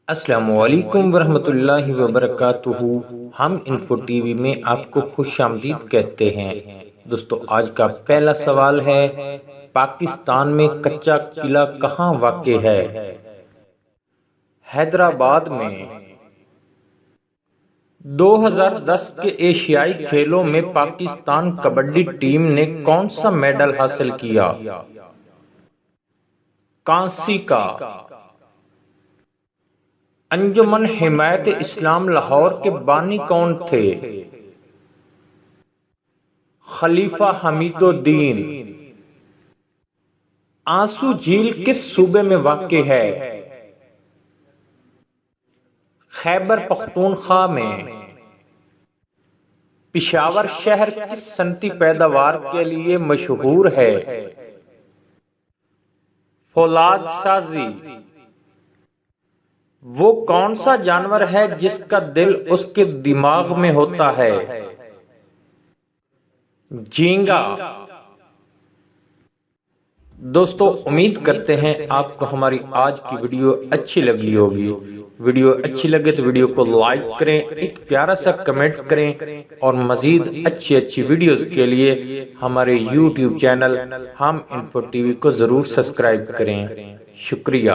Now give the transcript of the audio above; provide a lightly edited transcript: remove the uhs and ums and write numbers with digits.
السلام علیکم ورحمۃ اللہ وبرکاتہ۔ ہم انفو ٹی وی میں آپ کو خوش آمدید کہتے ہیں۔ دوستو، آج کا پہلا سوال ہے، پاکستان میں کچا قلعہ کہاں واقع ہے؟ حیدرآباد میں۔ 2010 کے ایشیائی کھیلوں میں پاکستان کبڈی ٹیم نے کون سا میڈل حاصل کیا؟ کانسی کا۔ انجمن حمایت اسلام لاہور کے بانی کون تھے؟ خلیفہ حمید الدین۔ آنسو جھیل کس صوبے میں واقع ہے؟ خیبر پختونخوا میں۔ پشاور شہر کس صنعتی پیداوار کے لیے مشہور ہے؟ فولاد سازی۔ وہ کون سا جانور ہے جس کا دل اس کے دماغ میں ہوتا ہے؟ جھینگا۔ دوستو، امید کرتے ہیں آپ کو ہماری آج کی ویڈیو اچھی لگی ہوگی۔ ویڈیو اچھی لگے تو ویڈیو کو لائک کریں، ایک پیارا سا کمنٹ کریں، اور مزید اچھی ویڈیوز کے لیے ہمارے یوٹیوب چینل ہم انفو ٹی وی کو ضرور سبسکرائب کریں۔ شکریہ۔